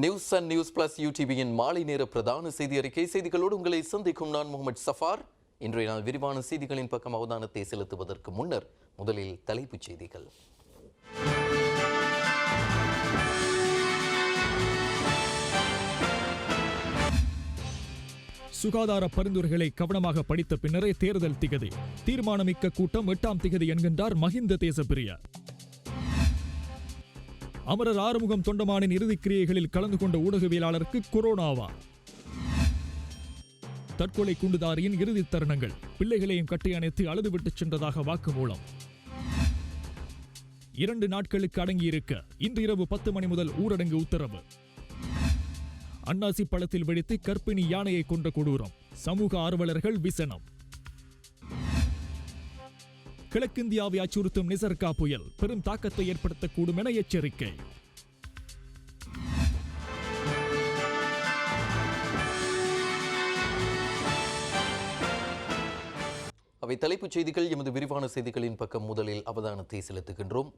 News and news plus யூடிவியின் மாலை நேர பிரதான செய்தி அறிக்கை செய்திகளோடு உங்களை சந்திக்கும் நான் முகமது சஃபார். இன்றைய நாள் விரிவான செய்திகளின் பக்கம் அவதானத்தை செலுத்துவதற்கு முன்னர் முதலில் தலைப்புச் செய்திகள். சுகாதார பரிந்துரைகளை கவனமாக படித்த பின்னரே தேர்தல் திகதி. தீர்மானமிக்க கூட்டம் 8ஆம் திகதி என்கின்றார் மஹிந்த தேசப்பிரிய. அமரர் ஆறுமுகம் தொண்டமானின் இறுதிக்கிரியைகளில் கலந்து கொண்ட ஊடகவியலாளருக்கு கொரோனாவா? தற்கொலை குண்டுதாரியின் இறுதி தருணங்கள். பிள்ளைகளையும் கட்டி அணைத்து அழுதுவிட்டு சென்றதாக வாக்குமூலம். 2 நாட்களுக்கு அடங்கியிருக்க இன்று இரவு 10 மணி முதல் ஊரடங்கு உத்தரவு. அன்னாசி பழத்தில் வெடித்து கர்ப்பிணி யானையை கொன்ற கொடூரம். சமூக ஆர்வலர்கள் விசனம். கிழக்கிந்தியாவை அச்சுறுத்தும் நிசர்கா புயல் பெரும் தாக்கத்தை ஏற்படுத்தக்கூடும் என எச்சரிக்கை. அவை தலைப்புச் செய்திகள். எமது விரிவான செய்திகளின் பக்கம் முதலில் அவதானத்தை செலுத்துகின்றோம்.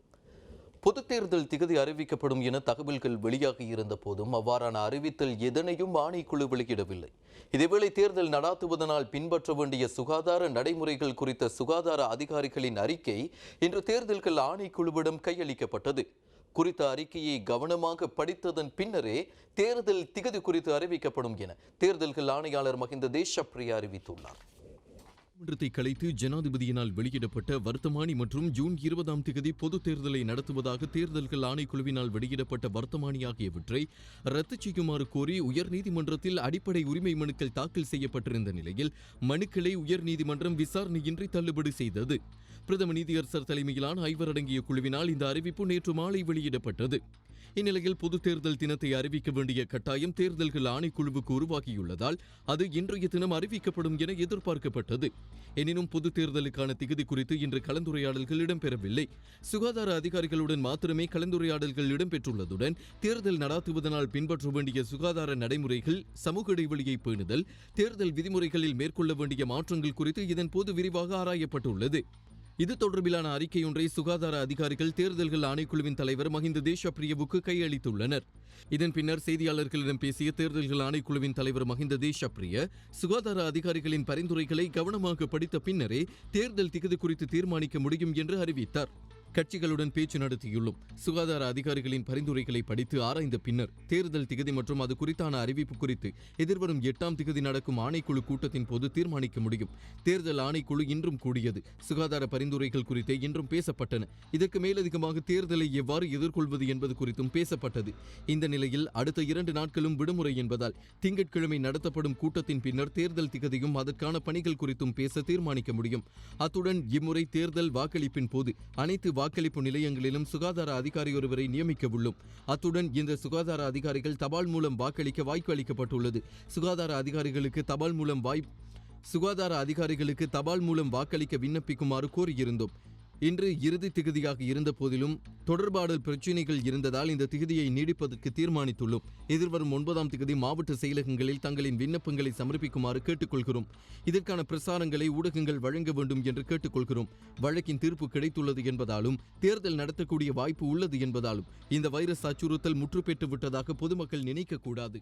பொதுத் தேர்தல் திகதி அறிவிக்கப்படும் என தகவல்கள் வெளியாகி இருந்த போதும் அவ்வாறான அறிவித்தல் எதனையும் ஆணைக்குழு வெளியிடவில்லை. இதேவேளை தேர்தல் நடாத்துவதனால் பின்பற்ற வேண்டிய சுகாதார நடைமுறைகள் குறித்த சுகாதார அதிகாரிகளின் அறிக்கை இன்று தேர்தல்கள் ஆணைக்குழுவிடம் கையளிக்கப்பட்டது. குறித்த அறிக்கையை கவனமாக படித்ததன் பின்னரே தேர்தல் திகதி குறித்து அறிவிக்கப்படும் என தேர்தல்கள் ஆணையாளர் மஹிந்த தேசப்பிரிய அறிவித்துள்ளார். மன்றத்தை கலைத்து ஜனாதிபதியினால் வெளியிடப்பட்ட வர்த்தமானி மற்றும் ஜூன் 20ஆம் தேதி பொதுத் தேர்தலை நடத்துவதாக தேர்தல்கள் ஆணைக்குழுவினால் வெளியிடப்பட்ட வர்த்தமானி ஆகியவற்றை ரத்து செய்யுமாறு கோரி உயர்நீதிமன்றத்தில் அடிப்படை உரிமை மனுக்கள் தாக்கல் செய்யப்பட்டிருந்த நிலையில் மனுக்களை உயர்நீதிமன்றம் விசாரணையின்றி தள்ளுபடி செய்தது. பிரதம நீதியரசர் தலைமையிலான 5 அடங்கிய குழுவினால் இந்த அறிவிப்பு நேற்று மாலை வெளியிடப்பட்டது. இந்நிலையில் பொதுத் தேர்தல் தினத்தை அறிவிக்க வேண்டிய கட்டாயம் தேர்தல்கள் ஆணைக்குழுவுக்கு உருவாகியுள்ளதால் அது இன்றைய தினம் அறிவிக்கப்படும் என எதிர்பார்க்கப்பட்டது. எனினும் பொதுத் தேர்தலுக்கான திகதி குறித்து இன்று கலந்துரையாடல்கள் இடம்பெறவில்லை. சுகாதார அதிகாரிகளுடன் மாத்திரமே கலந்துரையாடல்கள் இடம்பெற்றுள்ளதுடன் தேர்தல் நடாத்துவதனால் பின்பற்ற வேண்டிய சுகாதார நடைமுறைகள், சமூக இடைவெளியை பேணுதல், தேர்தல் விதிமுறைகளில் மேற்கொள்ள வேண்டிய மாற்றங்கள் குறித்து இதன் போது விரிவாக ஆராயப்பட்டுள்ளது. இது தொடர்பிலான அறிக்கையொன்றை சுகாதார அதிகாரிகள் தேர்தல்கள் ஆணைக்குழுவின் தலைவர் மஹிந்த தேசப்பிரியவுக்கு கையளித்துள்ளனர். இதன் பின்னர் செய்தியாளர்களிடம் பேசிய தேர்தல்கள் ஆணைக்குழுவின் தலைவர் மஹிந்த தேசப்பிரிய சுகாதார அதிகாரிகளின் பரிந்துரைகளை கவனமாக படித்த பின்னரே தேர்தல் திகதி குறித்து தீர்மானிக்க முடியும் என்று அறிவித்தார். கட்சிகளுடன் பேச்சு நடத்தியுள்ளோம். சுகாதார அதிகாரிகளின் பரிந்துரைகளை படித்து ஆராய்ந்த பின்னர் தேர்தல் திகதி மற்றும் அது குறித்தான அறிவிப்பு குறித்து எதிர்வரும் 8ஆம் திகதி நடக்கும் ஆணைக்குழு கூட்டத்தின் போது தீர்மானிக்க முடியும். தேர்தல் ஆணைக்குழு இன்றும் கூடியது. சுகாதார பரிந்துரைகள் குறித்தே இன்றும் பேசப்பட்டன. இதற்கு மேலதிகமாக தேர்தலை எவ்வாறு எதிர்கொள்வது என்பது குறித்தும் பேசப்பட்டது. இந்த நிலையில் அடுத்த 2 நாட்களும் விடுமுறை என்பதால் திங்கட்கிழமை நடத்தப்படும் கூட்டத்தின் பின்னர் தேர்தல் திகதியும் அதற்கான பணிகள் குறித்தும் பேச தீர்மானிக்க முடியும். அத்துடன் இம்முறை தேர்தல் வாக்களிப்பின் போது அனைத்து வாக்களிப்பு நிலையங்களிலும் சுகாதார அதிகாரி ஒருவரை நியமிக்க உள்ளோம். அத்துடன் இந்த சுகாதார அதிகாரிகள் தபால் மூலம் வாக்களிக்க வாய்ப்பு அளிக்கப்பட்டுள்ளது. சுகாதார அதிகாரிகளுக்கு தபால் மூலம் வாக்களிக்க விண்ணப்பிக்குமாறு கோரியிருந்தோம். இன்று இறுதி திகதியாக இருந்த போதிலும் தொடர்பாடல் பிரச்சினைகள் இருந்ததால் இந்த திகதியை நீடிப்பதற்கு தீர்மானித்துள்ளோம். எதிர்வரும் 9ஆம் திகதி மாவட்ட செயலகங்களில் தங்களின் விண்ணப்பங்களை சமர்ப்பிக்குமாறு கேட்டுக்கொள்கிறோம். இதற்கான பிரசாரங்களை ஊடகங்கள் வழங்க வேண்டும் என்று கேட்டுக்கொள்கிறோம். வழக்கின் தீர்ப்பு கிடைத்துள்ளது என்பதாலும் தேர்தல் நடத்தக்கூடிய வாய்ப்பு உள்ளது என்பதாலும் இந்த வைரஸ் அச்சுறுத்தல் முற்றுப்பெற்று விட்டதாக பொதுமக்கள் நினைக்கக்கூடாது.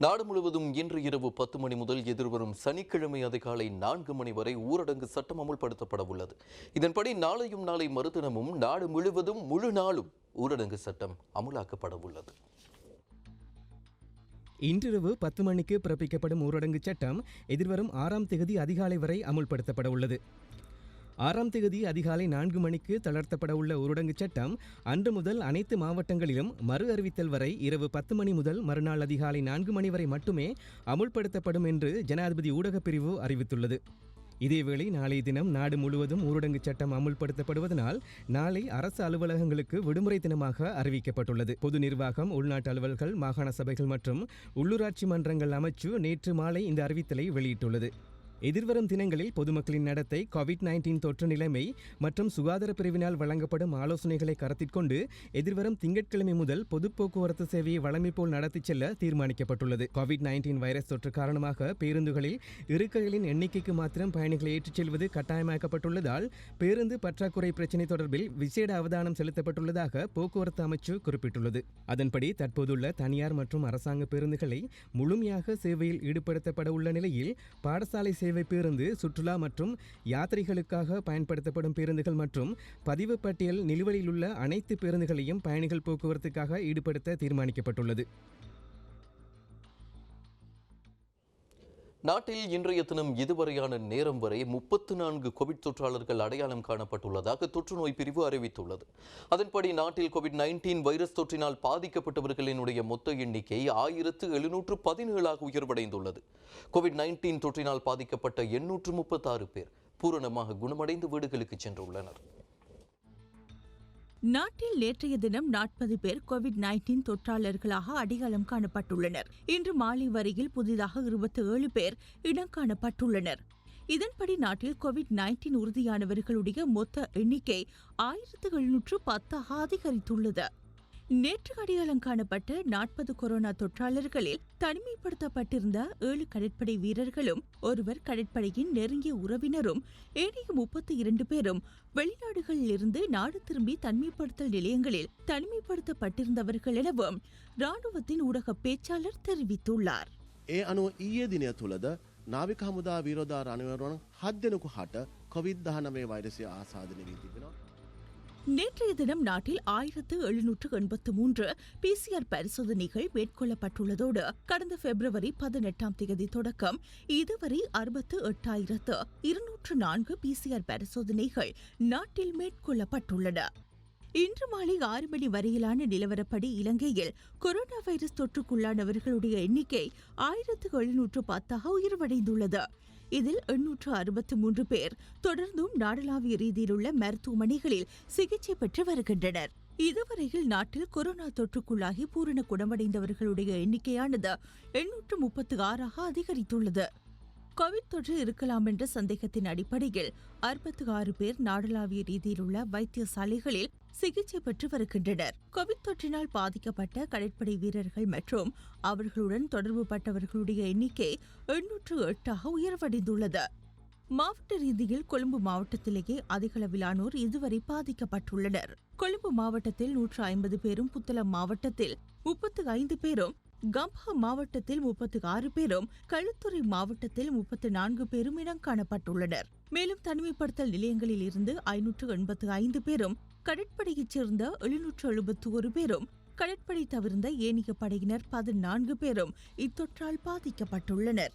நாடு முழுவதும் இன்று இரவு 10 மணி முதல் எதிர்வரும் சனிக்கிழமை அதிகாலை 4 மணி வரை ஊரடங்கு சட்டம் அமுல்படுத்தப்பட உள்ளது. இதன்படி நாளையும் நாளை மறுதினமும் நாடு முழுவதும் முழு நாளும் ஊரடங்கு சட்டம் அமுலாக்கப்பட உள்ளது. இன்றிரவு 10 மணிக்கு பிறப்பிக்கப்படும் ஊரடங்கு சட்டம் எதிர்வரும் 6ஆம் தேதி அதிகாலை வரை அமுல்படுத்தப்பட உள்ளது. 6ஆம் தேதி அதிகாலை 4 மணிக்கு தளர்த்தப்பட உள்ள ஊரடங்கு சட்டம் அன்று முதல் அனைத்து மாவட்டங்களிலும் மறு அறிவித்தல் வரை இரவு 10 மணி முதல் மறுநாள் அதிகாலை 4 மணி வரை மட்டுமே அமுல்படுத்தப்படும் என்று ஜனாதிபதி ஊடகப் பிரிவு அறிவித்துள்ளது. இதேவேளை நாளைய தினம் நாடு முழுவதும் ஊரடங்கு சட்டம் அமுல்படுத்தப்படுவதனால் நாளை அரசு அலுவலகங்களுக்கு விடுமுறை தினமாக அறிவிக்கப்பட்டுள்ளது. பொது நிர்வாகம், உள்நாட்டு அலுவல்கள், மாகாண சபைகள் மற்றும் உள்ளூராட்சி மன்றங்கள் அமைச்சு நேற்று மாலை இந்த அறிவித்தலை வெளியிட்டுள்ளது. எதிர்வரும் தினங்களில் பொதுமக்களின் நடத்தை COVID-19 தொற்று நிலைமை மற்றும் சுகாதார பிரிவினால் வழங்கப்படும் ஆலோசனைகளை கருத்தில் கொண்டு எதிர்வரும் திங்கட்கிழமை முதல் பொது போக்குவரத்து சேவையை வழமை போல் நடத்திச் செல்ல தீர்மானிக்கப்பட்டுள்ளது. COVID-19 வைரஸ் தொற்று காரணமாக பேருந்துகளில் இருக்கைகளின் எண்ணிக்கைக்கு மாத்திரம் பயணிகளை ஏற்றிச் செல்வது கட்டாயமாக்கப்பட்டுள்ளதால் பேருந்து பற்றாக்குறை பிரச்சினை தொடர்பில் விசேட அவதானம் செலுத்தப்பட்டுள்ளதாக போக்குவரத்து அமைச்சு குறிப்பிட்டுள்ளது. அதன்படி தற்போதுள்ள தனியார் மற்றும் அரசாங்க பேருந்துகளை முழுமையாக சேவையில் ஈடுபடுத்தப்பட உள்ள நிலையில் பாடசாலை சேவை பேருந்து, சுற்றுலா மற்றும் யாத்திரைகளுக்காக பயன்படுத்தப்படும் பேருந்துகள் மற்றும் பதிவு பட்டியல் நிலுவையில் உள்ள அனைத்து பேருந்துகளையும் பயணிகள் போக்குவரத்துக்காக ஈடுபடுத்த தீர்மானிக்கப்பட்டுள்ளது. நாட்டில் இன்றைய தினம் இதுவரையான நேரம் வரை 34 கோவிட் தொற்றாளர்கள் அடையாளம் காணப்பட்டுள்ளதாக தொற்றுநோய் பிரிவு அறிவித்துள்ளது. அதன்படி நாட்டில் COVID-19 வைரஸ் தொற்றினால் பாதிக்கப்பட்டவர்களினுடைய மொத்த எண்ணிக்கை 1717 உயர்வடைந்துள்ளது. COVID-19 தொற்றினால் பாதிக்கப்பட்ட 836 பேர் பூரணமாக குணமடைந்து வீடுகளுக்கு சென்றுள்ளனர். நாட்டில் நேற்றைய தினம் 40 பேர் COVID-19 தொற்றாளர்களாக அடையாளம் காணப்பட்டுள்ளனர். இன்று மாலை வரையில் புதிதாக 27 பேர் இனம் காணப்பட்டுள்ளனர். இதன்படி நாட்டில் COVID-19 உறுதியானவர்களுடைய மொத்த எண்ணிக்கை 1710 அதிகரித்துள்ளது. நேற்று அடையாளம் காணப்பட்ட 40 கொரோனா தொற்றாளர்களில் தனிமைப்படுத்தப்பட்டிருந்த 7 கடற்படை வீரர்களும் ஒருவர் கடற்படையின் நெருங்கிய உறவினரும் ஏனைய 32 பேரும் வெளிநாடுகளில் இருந்து நாடு திரும்பி தனிமைப்படுத்தல் நிலையங்களில் தனிமைப்படுத்தப்பட்டிருந்தவர்கள் எனவும் ராணுவத்தின் ஊடக பேச்சாளர் தெரிவித்துள்ளார். ඒ අනුව ඊයේ දිනය තුළද නාවික හමුදා විරෝධ රණවිරුවන් 7 දෙනෙකු හට COVID-19 වෛරසය ආසාදනය වී තිබෙනවා. நேற்றைய தினம் நாட்டில் 1783 PCR பரிசோதனைகள் மேற்கொள்ளப்பட்டுள்ளதோடு கடந்த பிப்ரவரி 18ஆம் தேதி தொடக்கம் இதுவரை 68,204 PCR பரிசோதனைகள் நாட்டில் மேற்கொள்ளப்பட்டுள்ளன. இன்று மாலை 6 மணி வரையிலான நிலவரப்படி இலங்கையில் கொரோனா வைரஸ் தொற்றுக்குள்ளானவர்களுடைய எண்ணிக்கை 1710 உயர்வடைந்துள்ளது. இதில் 863 பேர் தொடர்ந்தும் நாடளாவிய ரீதியிலுள்ள மருத்துவமனைகளில் சிகிச்சை பெற்று வருகின்றனர். இதுவரையில் நாட்டில் கொரோனா தொற்றுக்குள்ளாகி பூரண குணமடைந்தவர்களுடைய எண்ணிக்கையானது 836 அதிகரித்துள்ளது. கோவிட் தொற்று இருக்கலாம் என்ற சந்தேகத்தின் அடிப்படையில் 66 பேர் நாடளாவிய ரீதியிலுள்ள வைத்தியசாலைகளில் சிகிச்சை பெற்று வருகின்றனர். கோவிட் தொற்றினால் பாதிக்கப்பட்ட கடற்படை வீரர்கள் மற்றும் அவர்களுடன் தொடர்புபட்டவர்களுடைய எண்ணிக்கை 808 உயர்வடைந்துள்ளது. மாவட்ட ரீதியில் கொழும்பு மாவட்டத்திலேயே அதிகளவிலானோர் இதுவரை பாதிக்கப்பட்டுள்ளனர். கொழும்பு மாவட்டத்தில் 150 பேரும், புத்தளம் மாவட்டத்தில் 35 பேரும், கம்பா மாவட்டத்தில் 36 பேரும், களுத்துறை மாவட்டத்தில் 34 பேரும் இனம் காணப்பட்டுள்ளனர். மேலும் தனிமைப்படுத்தல் நிலையங்களில் இருந்து 585 பேரும், கடற்படையைச் சேர்ந்த 771 பேரும், கடற்படை தவிர்ந்த ஏனைய படையினர் 14 பேரும் இத்தொற்றால் பாதிக்கப்பட்டுள்ளனர்.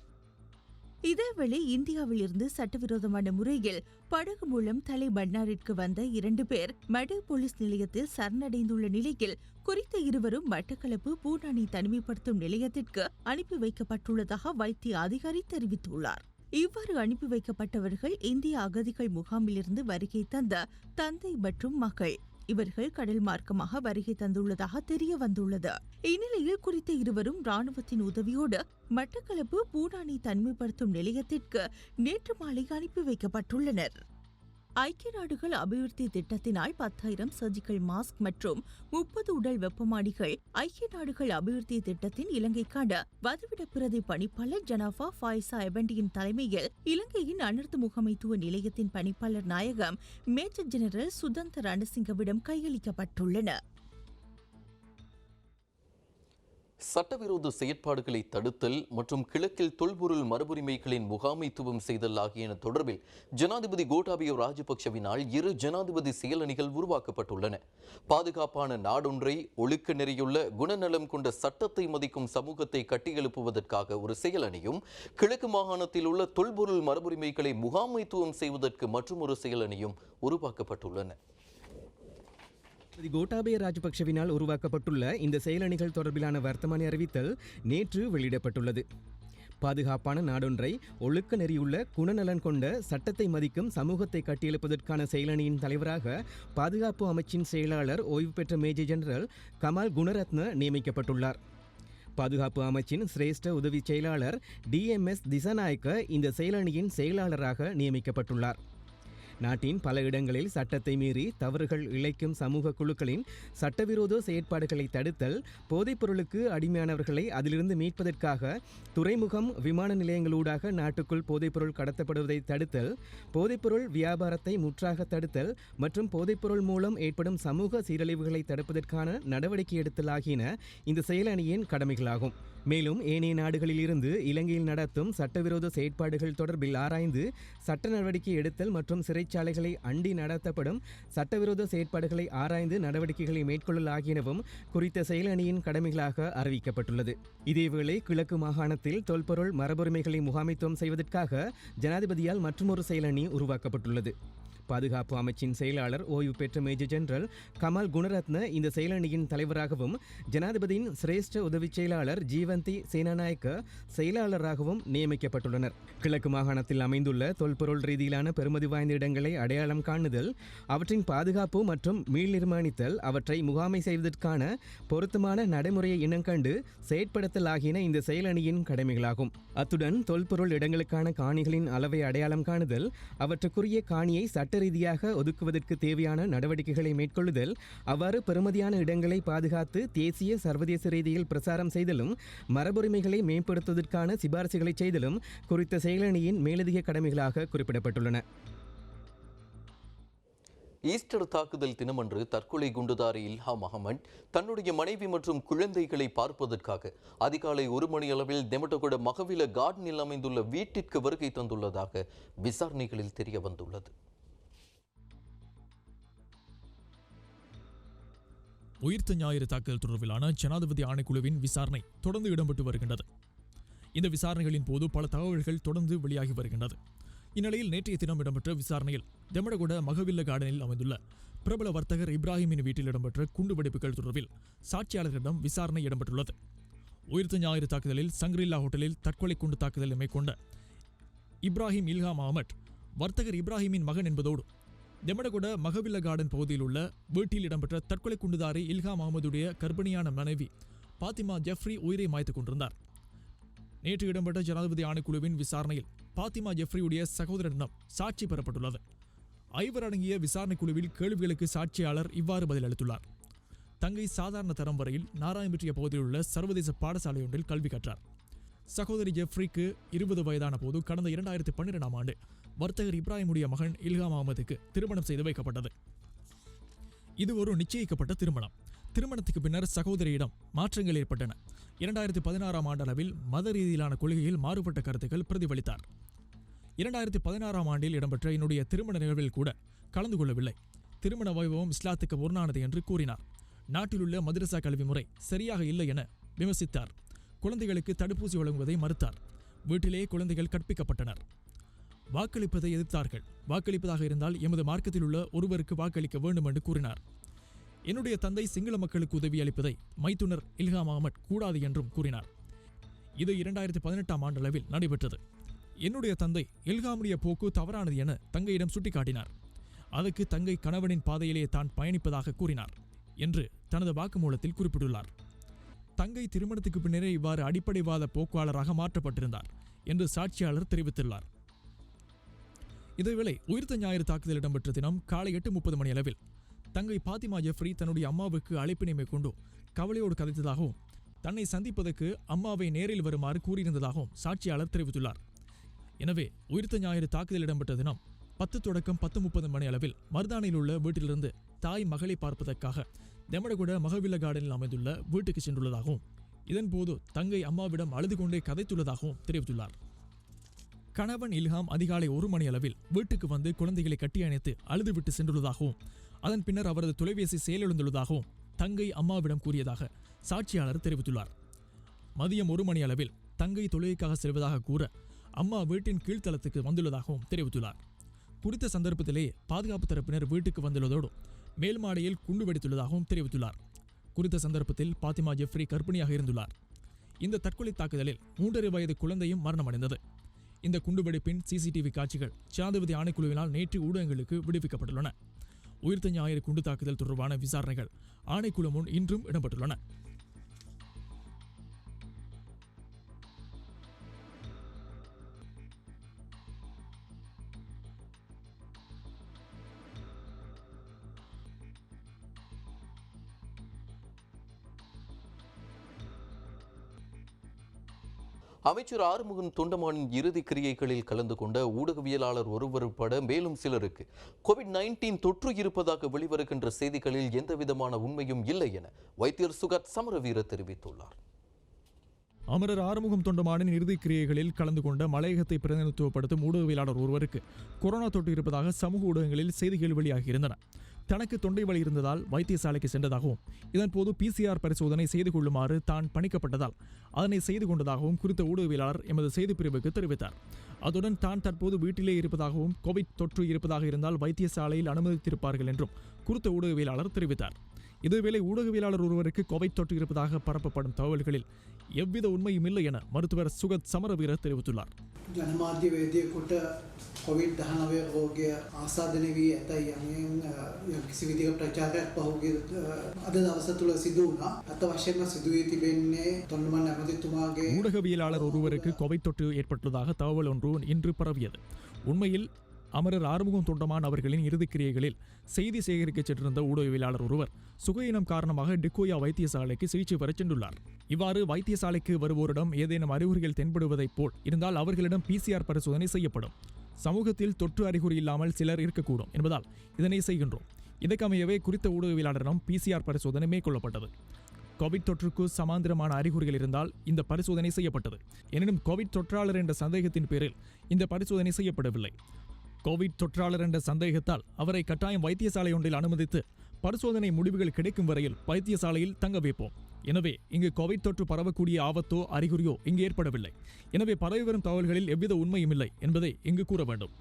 இதேவேளை இந்தியாவில் இருந்து சட்டவிரோதமான முறையில் படகு மூலம் தலை மன்னாரிற்கு வந்த 2 பேர் மடு போலீஸ் நிலையத்தில் சரணடைந்துள்ள நிலையில் குறித்த இருவரும் மட்டக்களப்பு பூனானி தனிமைப்படுத்தும் நிலையத்திற்கு அனுப்பி வைக்கப்பட்டுள்ளதாக வைத்திய அதிகாரி தெரிவித்துள்ளார். இவ்வாறு அனுப்பி வைக்கப்பட்டவர்கள் இந்திய அகதிகள் முகாமிலிருந்து வருகை தந்த தந்தை மற்றும் மகள். இவர்கள் கடல் மார்க்கமாக வருகை தந்துள்ளதாக தெரிய வந்துள்ளது. இந்நிலையில் குறித்த இருவரும் ராணுவத்தின் உதவியோடு மட்டக்களப்பு பூனானி தனிமைப்படுத்தும் நிலையத்திற்கு நேற்று மாலை அனுப்பி வைக்கப்பட்டுள்ளனர். ஐக்கிய நாடுகள் அபிவிருத்தி திட்டத்தினால் 10,000 சர்ஜிக்கல் மாஸ்க் மற்றும் 30 உடல் வெப்பமானிகள் ஐக்கிய நாடுகள் அபிவிருத்தி திட்டத்தின் இலங்கைக்கான வதிவிட பிரதி பணிப்பாளர் ஜனாஃபா ஃபாய்சா எபண்டியின் தலைமையில் இலங்கையின் அனர்த்த முகாமைத்துவ நிலையத்தின் பணிப்பாளர் நாயகம் மேஜர் ஜெனரல் சுதந்த ரணசிங்கவிடம் கையளிக்கப்பட்டுள்ளன. சட்டவிரோத செயற்பாடுகளை தடுத்தல் மற்றும் கிழக்கில் தொல்பொருள் மரபுரிமைகளின் முகாமைத்துவம் செய்தல் ஆகியன தொடர்பில் ஜனாதிபதி கோட்டாபய ராஜபக்ஷவினால் 2 ஜனாதிபதி செயலணிகள் உருவாக்கப்பட்டுள்ளன. பாதுகாப்பான நாடொன்றை, ஒழுக்க நெறியுள்ள குணநலம் கொண்ட சட்டத்தை மதிக்கும் சமூகத்தை கட்டியெழுப்புவதற்காக ஒரு செயலணியும், கிழக்கு மாகாணத்தில் உள்ள தொல்பொருள் மரபுரிமைகளை முகாமைத்துவம் செய்வதற்கு மற்றொரு செயலணியும் உருவாக்கப்பட்டுள்ளன. கோட்டாபய ராஜபக்ஷவினால் உருவாக்கப்பட்டுள்ள இந்த செயலணிகள் தொடர்பிலான வர்த்தமானி அறிவித்தல் நேற்று வெளியிடப்பட்டுள்ளது. பாதுகாப்பான நாடொன்றை, ஒழுக்க நெறியுள்ள குணநலன் கொண்ட சட்டத்தை மதிக்கும் சமூகத்தை கட்டியெழுப்பதற்கான செயலணியின் தலைவராக பாதுகாப்பு அமைச்சின் செயலாளர் ஓய்வு பெற்ற மேஜர் ஜெனரல் கமால் குணரத்ன நியமிக்கப்பட்டுள்ளார். பாதுகாப்பு அமைச்சின் சிரேஷ்ட உதவி செயலாளர் DMS திசாநாயக்க இந்த செயலணியின் செயலாளராக நியமிக்கப்பட்டுள்ளார். நாட்டின் பல இடங்களில் சட்டத்தை மீறி தவறுகள் இழைக்கும் சமூக குழுக்களின் சட்டவிரோத செயற்பாடுகளை தடுத்தல், போதைப்பொருளுக்கு அடிமையானவர்களை அதிலிருந்து மீட்பதற்காக துறைமுகம், விமான நிலையங்களூடாக நாட்டுக்குள் போதைப்பொருள் கடத்தப்படுவதை தடுத்தல், போதைப்பொருள் வியாபாரத்தை முற்றாக தடுத்தல் மற்றும் போதைப்பொருள் மூலம் ஏற்படும் சமூக சீரழிவுகளை தடுப்பதற்கான நடவடிக்கை எடுத்தல் ஆகியன இந்த செயலணியின் கடமைகளாகும். மேலும் ஏனைய நாடுகளில் இருந்து இலங்கையில் நடத்தும் சட்டவிரோத செயற்பாடுகள் தொடர்பில் ஆராய்ந்து சட்ட நடவடிக்கை எடுத்தல் மற்றும் சிறைச்சாலைகளை அண்டி நடத்தப்படும் சட்டவிரோத செயற்பாடுகளை ஆராய்ந்து நடவடிக்கைகளை மேற்கொள்ளல் ஆகியனவும் குறித்த செயலணியின் கடமைகளாக அறிவிக்கப்பட்டுள்ளது. இதேவேளை கிழக்கு மாகாணத்தில் தொல்பொருள் மரபுரிமைகளை முகாமைத்துவம் செய்வதற்காக ஜனாதிபதியால் மற்றொரு செயலணி உருவாக்கப்பட்டுள்ளது. பாதுகாப்பு அமைச்சின் செயலாளர் ஓய்வு பெற்ற மேஜர் ஜெனரல் கமல் குணரத்ன இந்த செயலணியின் தலைவராகவும், ஜனாதிபதியின் சிரேஷ்ட உதவி செயலாளர் ஜீவந்தி சேனாநாயக்க செயலாளராகவும் நியமிக்கப்பட்டுள்ளனர். கிழக்கு மாகாணத்தில் அமைந்துள்ள தொல்பொருள் ரீதியிலான பெறுமதி வாய்ந்த இடங்களை அடையாளம் காணுதல், அவற்றின் பாதுகாப்பு மற்றும் மீள் நிர்மாணித்தல், அவற்றை முகாமை செய்வதற்கான பொருத்தமான நடைமுறையை இனங்கண்டு செயற்படுத்தல் ஆகியன இந்த செயலணியின் கடமைகளாகும். அத்துடன் தொல்பொருள் இடங்களுக்கான காணிகளின் அளவை அடையாளம் காணுதல், அவற்றுக்குரிய காணியை சட்ட ரீதியாக ஒதுக்குவதற்கு தேவையான நடவடிக்கைகளை மேற்கொள்ளுதல், அவ்வாறு பெறுமதியான இடங்களை பாதுகாத்து தேசிய சர்வதேச ரீதியில் பிரசாரம் செய்தலும், மரபுரிமைகளை மேம்படுத்துவதற்கான சிபாரிசுகளை செய்தலும் குறித்த செயலணியின் மேலதிக கடமைகளாக குறிப்பிடப்பட்டுள்ளன. ஈஸ்டர் தாக்குதல் தினமன்று தற்கொலை குண்டுதாரி இல்ஹாம் அகமட் தன்னுடைய மனைவி மற்றும் குழந்தைகளை பார்ப்பதற்காக அதிகாலை 1 மணி அளவில் தெமட்டகுட மகவில கார்டனில் அமைந்துள்ள வீட்டிற்கு வருகை தந்துள்ளதாக விசாரணைகளில் தெரிய வந்துள்ளது. உயிர்த்த ஞாயிறு தாக்குதல் தொடர்பிலான ஜனாதிபதி ஆணைக்குழுவின் விசாரணை தொடர்ந்து இடம்பெற்று வருகின்றது. இந்த விசாரணைகளின் போது பல தகவல்கள் தொடர்ந்து வெளியாகி வருகின்றது. இந்நிலையில் நேற்றைய தினம் இடம்பெற்ற விசாரணையில் தெமடகுட மகவில்ல கார்டனில் அமைந்துள்ள பிரபல வர்த்தகர் இப்ராஹிமின் வீட்டில் இடம்பெற்ற குண்டுவெடிப்புகள் தொடர்பில் சாட்சியாளர்களிடம் விசாரணை இடம்பெற்றுள்ளது. உயிர்த்த ஞாயிறு தாக்குதலில் சங்கிரில்லா ஹோட்டலில் தற்கொலை குண்டு தாக்குதலை மேற்கொண்ட இப்ராஹிம் இல்ஹாம் அகமட் வர்த்தகர் இப்ராஹிமின் மகன் என்பதோடு தெமடகுட மகவில்ல கார்டன் பகுதியில் உள்ள வீட்டில் இடம்பெற்ற தற்கொலை குண்டுதாரி இல்ஹாம் அகமதுடைய கர்ப்பிணியான மனைவி பாத்திமா ஜெஃப்ரி உயிரை மாய்த்துக் கொண்டிருந்தார். நேற்று இடம்பெற்ற ஜனாதிபதி ஆணைக்குழுவின் விசாரணையில் பாத்திமா ஜெஃப்ரியுடைய சகோதரனிடம் சாட்சி பெறப்பட்டுள்ளது. 5 அடங்கிய விசாரணை குழுவில் கேள்விகளுக்கு சாட்சியாளர் இவ்வாறு பதிலளித்துள்ளார். தங்கை சாதாரண தரம் வரையில் நாராயணபெற்றிய பகுதியில் உள்ள சர்வதேச பாடசாலை ஒன்றில் கல்வி கற்றார். சகோதரி ஜெஃப்ரிக்கு 20 வயதான போது கடந்த 2012ஆம் ஆண்டு வர்த்தகர் இப்ராஹிமுடைய மகன் இல்ஹாம் அகமதுக்கு திருமணம் செய்து வைக்கப்பட்டது. இது ஒரு நிச்சயிக்கப்பட்ட திருமணம். திருமணத்துக்கு பின்னர் சகோதரியிடம் மாற்றங்கள் ஏற்பட்டன. 2016ஆம் ஆண்டு அளவில் மத ரீதியிலான கொள்கையில் மாறுபட்ட கருத்துக்கள் பிரதிபலித்தார். 2016ஆம் ஆண்டில் இடம்பெற்ற என்னுடைய திருமண நிகழ்வில் கூட கலந்து கொள்ளவில்லை. திருமண வைபவம் இஸ்லாத்துக்கு முரணானது என்று கூறினார். நாட்டிலுள்ள மதரசா கல்வி முறை சரியாக இல்லை என விமர்சித்தார். குழந்தைகளுக்கு தடுப்பூசி வழங்குவதை மறுத்தார். வீட்டிலேயே குழந்தைகள் கற்பிக்கப்பட்டனர். வாக்களிப்பதை எதிர்த்தார்கள். வாக்களிப்பதாக இருந்தால் எமது மார்க்கத்தில் உள்ள ஒருவருக்கு வாக்களிக்க வேண்டும் என்று கூறினார். என்னுடைய தந்தை சிங்கள மக்களுக்கு உதவி அளிப்பதை மைத்துனர் இல்ஹாம் அகமட் கூடாது என்றும் கூறினார். இது 2018ஆம் ஆண்டு அளவில் நடைபெற்றது. என்னுடைய தந்தை இல்ஹாமுடைய போக்கு தவறானது என தங்கையிடம் சுட்டிக்காட்டினார். அதற்கு தங்கை கணவனின் பாதையிலேயே தான் பயணிப்பதாக கூறினார் என்று தனது வாக்குமூலத்தில் குறிப்பிட்டுள்ளார். தங்கை திருமணத்துக்கு பின்னரே இவ்வாறு அடிப்படைவாத போக்காளராக மாற்றப்பட்டிருந்தார் என்று சாட்சியாளர் தெரிவித்துள்ளார். இதேவேளை உயிர்த்த ஞாயிறு தாக்குதல் இடம்பெற்ற தினம் காலை 8:30 மணி அளவில் தங்கை பாத்திமா ஜெஃப்ரி தன்னுடைய அம்மாவுக்கு அழைப்பினை மேற்கொண்டு கவலையோடு கதைத்ததாகவும் தன்னை சந்திப்பதற்கு அம்மாவை நேரில் வருமாறு கூறியிருந்ததாகவும் சாட்சியாளர் தெரிவித்துள்ளார். எனவே உயிர்த்த ஞாயிறு தாக்குதல் இடம்பெற்ற தினம் 10 தொடக்கம் 10:30 மணி அளவில் மருதானையில் உள்ள வீட்டிலிருந்து தாய் மகளை பார்ப்பதற்காக தெமடகுட மகவில்ல கார்டனில் அமைந்துள்ள வீட்டுக்கு சென்றுள்ளதாகவும் இதன்போது தங்கை அம்மாவிடம் அழுது கொண்டே கதைத்துள்ளதாகவும் தெரிவித்துள்ளார். கணவன் இல்ஹாம் அதிகாலை 1 மணி அளவில் வீட்டுக்கு வந்து குழந்தைகளை கட்டி அணைத்து அழுதுவிட்டு சென்றுள்ளதாகவும் அதன் பின்னர் அவரது தொலைபேசி செயலிழந்துள்ளதாகவும் தங்கை அம்மாவிடம் கூறியதாக சாட்சியாளர் தெரிவித்துள்ளார். மதியம் 1 மணி அளவில் தங்கை தொழுகைக்காக செல்வதாக கூற அம்மா வீட்டின் கீழ்த்தளத்துக்கு வந்துள்ளதாகவும் தெரிவித்துள்ளார். குறித்த சந்தர்ப்பத்திலேயே பாதுகாப்பு தரப்பினர் வீட்டுக்கு வந்துள்ளதோடு மேல் மாடியில் குண்டு வெடித்துள்ளதாகவும் தெரிவித்துள்ளார். குறித்த சந்தர்ப்பத்தில் பாத்திமா ஜெஃப்ரி கர்ப்பிணியாக இருந்துள்ளார். இந்த தற்கொலை தாக்குதலில் 3.5 வயது குழந்தையும் மரணமடைந்தது. இந்த குண்டுவெடிப்பின் சிசிடிவி காட்சிகள் ஜனாதிபதி ஆணைக்குழுவினால் நேற்று ஊடகங்களுக்கு விடுவிக்கப்பட்டுள்ளன. உயிர்த்த ஞாயிறு குண்டு தாக்குதல் தொடர்பான விசாரணைகள் ஆணைக்குழு முன் இன்றும் இடம்பெற்றுள்ளன. அமைச்சர் ஆறுமுகன் தொண்டமானின் இறுதி கிரியைகளில் கலந்து கொண்ட ஊடகவியலாளர் ஒருவர் உட்பட மேலும் சிலருக்கு COVID-19 தொற்று இருப்பதாக வெளிவருகின்ற செய்திகளில் எந்தவிதமான உண்மையும் இல்லை என வைத்தியர் சுகத் சமரவீர தெரிவித்துள்ளார். அமரர் ஆறுமுகம் தொண்டமானின் இறுதிக் கிரியைகளில் கலந்து கொண்ட மலையகத்தை பிரதிநிதித்துவப்படுத்தும் ஊடகவியலாளர் ஒருவருக்கு கொரோனா தொற்று இருப்பதாக சமூக ஊடகங்களில் செய்திகள் வெளியாகியிருந்தன. தனக்கு தொண்டை வலி இருந்ததால் வைத்தியசாலைக்கு சென்றதாகவும் இதன்போது PCR பரிசோதனை செய்து கொள்ளுமாறு தான் பணிக்கப்பட்டதால் அதனை செய்து கொண்டதாகவும் குறித்த ஊடகவியலாளர் எமது செய்திப்பிரிவுக்கு தெரிவித்தார். அதுடன் தான் தற்போது வீட்டிலே இருப்பதாகவும் கோவிட் தொற்று இருப்பதாக இருந்தால் வைத்தியசாலையில் அனுமதித்திருப்பார்கள் என்றும் குறித்த ஊடகவியலாளர் தெரிவித்தார். இதேவேளை ஊடகவியலாளர் ஒருவருக்கு கோவிட் தொற்று இருப்பதாக பரப்பப்படும் தகவல்களில் எவ்வித உண்மையும் இல்லை என மருத்துவர் சுகத் සමරවීර தெரிவித்துள்ளார். ජනමාධ්‍ය වේදිකේකට COVID-19 රෝගය ආසාදනය වී ඇතැයි යම් කිසි විදිහක ප්‍රචාරයක් පහුගිය අද දවස තුල සිදු වුණා. අත වශයෙන්ම සිදු වී තිබෙන්නේ தொண்டமான் ඇමතිතුමාගේ ஊடகவியலாளர் ஒருவருக்கு கோவிட் தொற்று ஏற்பட்டுள்ளதாக தகவல் ஒன்று இன்று பரவியது. உண்மையில் அமரர் ஆறுமுகம் தொண்டமான் அவர்களின் இறுதிக்கிரியைகளில் செய்தி சேகரிக்கச் சென்றிருந்த ஊடகவியலாளர் ஒருவர் சுகயினம் காரணமாக டிக்கோயா வைத்தியசாலைக்கு சிகிச்சை பெறச் சென்றுள்ளார். இவ்வாறு வைத்தியசாலைக்கு வருவோரிடம் ஏதேனும் அறிகுறிகள் தென்படுவதைப் போல் இருந்தால் அவர்களிடம் PCR பரிசோதனை செய்யப்படும். சமூகத்தில் தொற்று அறிகுறி இல்லாமல் சிலர் இருக்கக்கூடும் என்பதால் இதனை செய்கின்றோம். இதற்கமையவே குறித்த ஊடகவியலாளரிடம் PCR பரிசோதனை மேற்கொள்ளப்பட்டது. கோவிட் தொற்றுக்கு சமாந்திரமான அறிகுறிகள் இருந்தால் இந்த பரிசோதனை செய்யப்பட்டது. எனினும் கோவிட் தொற்றாளர் என்ற சந்தேகத்தின் பேரில் இந்த பரிசோதனை செய்யப்படவில்லை. கோவிட் தொற்றாளர் என்ற சந்தேகத்தால் அவரை கட்டாயம் வைத்தியசாலை ஒன்றில் அனுமதித்து பரிசோதனை முடிவுகள் கிடைக்கும் வரையில் வைத்தியசாலையில் தங்க வைப்போம். எனவே இங்கு கோவிட் தொற்று பரவக்கூடிய ஆபத்தோ அறிகுறியோ இங்கு ஏற்படவில்லை. எனவே பரவி வரும் தகவல்களில் எவ்வித உண்மையும் இல்லை என்பதை இங்கு கூற வேண்டும்.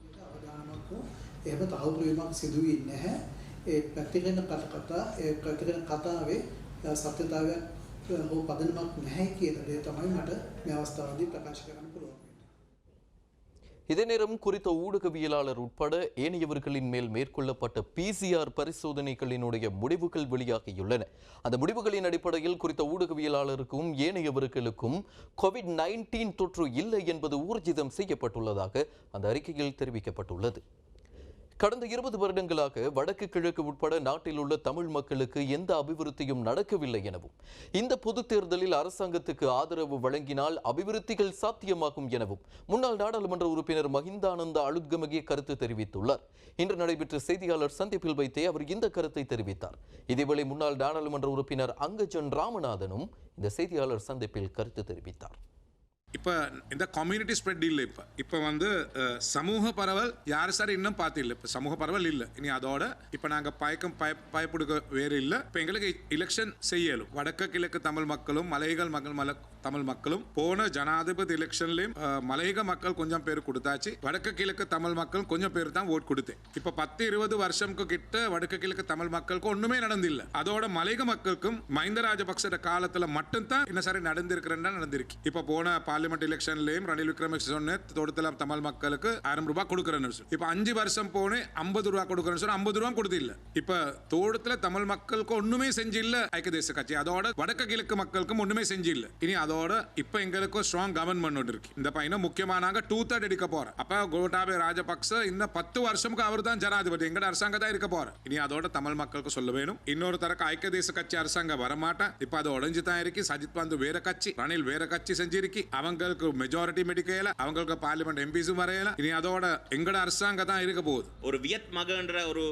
இதே நேரம் குறித்த ஊடகவியலாளர் உட்பட ஏனையவர்களின் மேல் மேற்கொள்ளப்பட்ட PCR பரிசோதனைகளினுடைய முடிவுகள் வெளியாகியுள்ளன. அந்த முடிவுகளின் அடிப்படையில் குறித்த ஊடகவியலாளருக்கும் ஏனையவர்களுக்கும் COVID-19 தொற்று இல்லை என்பது ஊர்ஜிதம் செய்யப்பட்டுள்ளதாக அந்த அறிக்கையில் தெரிவிக்கப்பட்டுள்ளது. கடந்த 20 வருடங்களாக வடக்கு கிழக்கு உட்பட நாட்டில் உள்ள தமிழ் மக்களுக்கு எந்த அபிவிருத்தியும் நடக்கவில்லை எனவும் இந்த பொதுத் தேர்தலில் அரசாங்கத்துக்கு ஆதரவு வழங்கினால் அபிவிருத்திகள் சாத்தியமாகும் எனவும் முன்னாள் நாடாளுமன்ற உறுப்பினர் மஹிந்தானந்த அழுத்கமகே கருத்து தெரிவித்துள்ளார். இன்று நடைபெற்ற செய்தியாளர் சந்திப்பில் வைத்தே அவர் இந்த கருத்தை தெரிவித்தார். இதேவேளை முன்னாள் நாடாளுமன்ற உறுப்பினர் அங்கஜன் ராமநாதனும் இந்த செய்தியாளர் சந்திப்பில் கருத்து தெரிவித்தார். இப்போ இந்த கம்யூனிட்டி ஸ்ப்ரெட் இல்லை. இப்போ வந்து சமூக பரவல் யார் சார் இன்னும் பார்த்தில்லை. இப்போ சமூக பரவல் இல்லை. இனி அதோட இப்போ நாங்கள் பயப்படுக்க வேறு இல்லை. இப்போ எங்களுக்கு எலெக்ஷன் செய்யலும். வடக்கு கிழக்கு தமிழ் மக்களும் மலையக தமிழ் மக்களும் போன ஜனாதிபதி எலெக்ஷன்லையும் மலையக மக்கள் கொஞ்சம் பேர் கொடுத்தாச்சு. வடக்கு கிழக்கு தமிழ் மக்கள் கொஞ்சம் பேர் தான் ஓட் கொடுத்தேன். இப்போ 10-20 வருஷம்க்கு கிட்ட வடக்கு கிழக்கு தமிழ் மக்களுக்கு ஒன்றுமே நடந்தில்லை. அதோட மலையக மக்களுக்கும் மஹிந்த ராஜபக்ச காலத்தில் மட்டும்தான் என்ன சரி நடந்திருக்கிறேன்னா நடந்திருக்கு. இப்போ போன பார்லிமெண்ட் எலெக்ஷன்லயும் ரணில் விக்ரமசிங்கே சொன்ன தோட்டத்தில் தமிழ் மக்களுக்கு 1000 ரூபாய் கொடுக்குறேன்னு சொல்லி இப்போ 5 வருஷம் போனே 50 ரூபாய் கொடுக்குறேன்னு சொல்லி 50 ரூபாய் கொடுத்து இல்லை. இப்போ தோட்டத்தில் தமிழ் மக்களுக்கு ஒண்ணுமே செஞ்சு இல்லை ஐக்கிய தேச கட்சி. அதோட வடக்கு கிழக்கு மக்களுக்கும் ஒண்ணுமே செஞ்சு இல்லை. இனி அதோட இப்போ எங்களுக்கு ஸ்ட்ராங் கவர்மெண்ட் ஒன்று இருக்கு. இந்த பையனை முக்கியமா நாங்க 2/3 எடுக்க போறோம். அப்ப கோட்டாபய ராஜபக்ச இந்த 10 வருஷமுக்கு அவர் தான் ஜனாதிபதி. எங்கட அரசாங்கம் தான் இருக்க போற. இனி அதோட தமிழ் மக்களுக்கு சொல்ல வேணும். இன்னொரு தரக்கு ஐக்கிய தேச கட்சி அரசாங்கம் வரமாட்டேன். இப்போ அது உடஞ்சு தான் இருக்கு. சஜித் வந்து வேற கட்சி, ரணில் வேற கட்சி செஞ்சிருக்கு. அவங்களுக்கு மெஜாரிட்டி மெடிக்கல, அவங்களுக்கு பார்லிமெண்ட் எம்பிஸும் வரையல. இனி அதோட எங்கட அரசாங்கம் தான் இருக்க போகுது. ஒரு வியத் மகன்ற ஒரு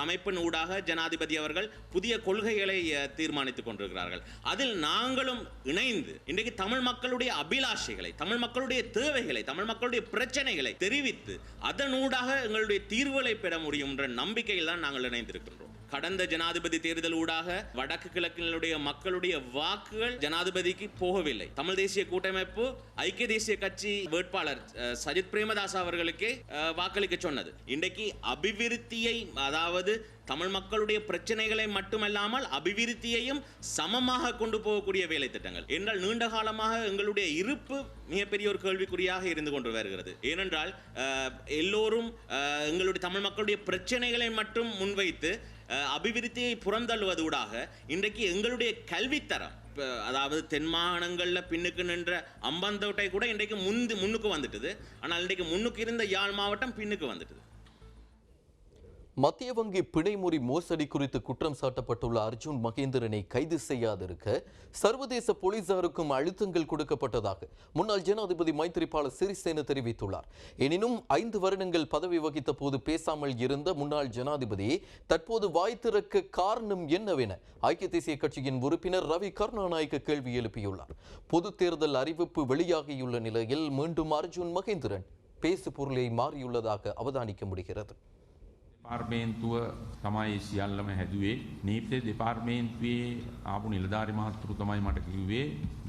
அமைப்பின் ஊடாக ஜனாதிபதி அவர்கள் புதிய கொள்கைகளை தீர்மானித்துக் கொண்டிருக்கிறார்கள். அதில் நாங்களும் இணைந்து இன்றைக்கு தமிழ் மக்களுடைய அபிலாஷைகளை, தமிழ் மக்களுடைய தேவைகளை, தமிழ் மக்களுடைய பிரச்சனைகளை தெரிவித்து அதனூடாக எங்களுடைய தீர்வுகளை பெற முடியும் என்ற நம்பிக்கையில் தான் நாங்கள் இணைந்திருக்கின்றோம். கடந்த ஜனாதிபதி தேர்தல் ஊடாக வடக்கு கிழக்கினுடைய மக்களுடைய வாக்குகள் ஜனாதிபதிக்கு போகவில்லை. தமிழ் தேசிய கூட்டமைப்பு ஐக்கிய தேசிய கட்சி வேட்பாளர் சஜித் பிரேமதாஸ் அவர்களுக்கே வாக்களிக்க சொன்னது. இன்றைக்கு அபிவிருத்தியை, அதாவது தமிழ் மக்களுடைய பிரச்சனைகளை மட்டுமல்லாமல் அபிவிருத்தியையும் சமமாக கொண்டு போகக்கூடிய வேலை திட்டங்கள் என்றால் நீண்ட காலமாக எங்களுடைய இருப்பு மிகப்பெரிய ஒரு கேள்விக்குறியாக இருந்து கொண்டு வருகிறது. ஏனென்றால் எல்லோரும் எங்களுடைய தமிழ் மக்களுடைய பிரச்சனைகளை மட்டும் முன்வைத்து அபிவிருத்தியை புறந்தள்ளுவதூடாக இன்றைக்கு எங்களுடைய கல்வித்தரம், அதாவது தென் மாகாணங்களில் பின்னுக்கு நின்ற அம்பந்தோட்டை கூட இன்றைக்கு முன்னுக்கு வந்துட்டுது. ஆனால் இன்றைக்கு முன்னுக்கு இருந்த யாழ் மாவட்டம் பின்னுக்கு வந்துட்டுது. மத்திய வங்கி பிணைமுறி மோசடி குறித்து குற்றம் சாட்டப்பட்டுள்ள அர்ஜுன் மகேந்திரனை கைது செய்யாதிருக்க சர்வதேச போலீசாருக்கும் அழுத்தங்கள் கொடுக்கப்பட்டதாக முன்னாள் ஜனாதிபதி மைத்ரிபால சிறிசேன தெரிவித்துள்ளார். எனினும் 5 வருடங்கள் பதவி வகித்த போது பேசாமல் இருந்த முன்னாள் ஜனாதிபதி தற்போது வாய் திறக்க காரணம் என்னவென ஐக்கிய தேசிய கட்சியின் உறுப்பினர் ரவி கருணாநாயக்க கேள்வி எழுப்பியுள்ளார். பொது தேர்தல் அறிவிப்பு வெளியாகியுள்ள நிலையில் மீண்டும் அர்ஜுன் மகேந்திரன் பேசு பொருளை மாறியுள்ளதாக அவதானிக்க முடிகிறது. දෙපාර්තමේන්තුව තමයි සියල්ලම හැදුවේ. නීති දෙපාර්තමේන්තුවේ ආපු නිලධාරි මහත්තුරු තමයි මට කිව්වේ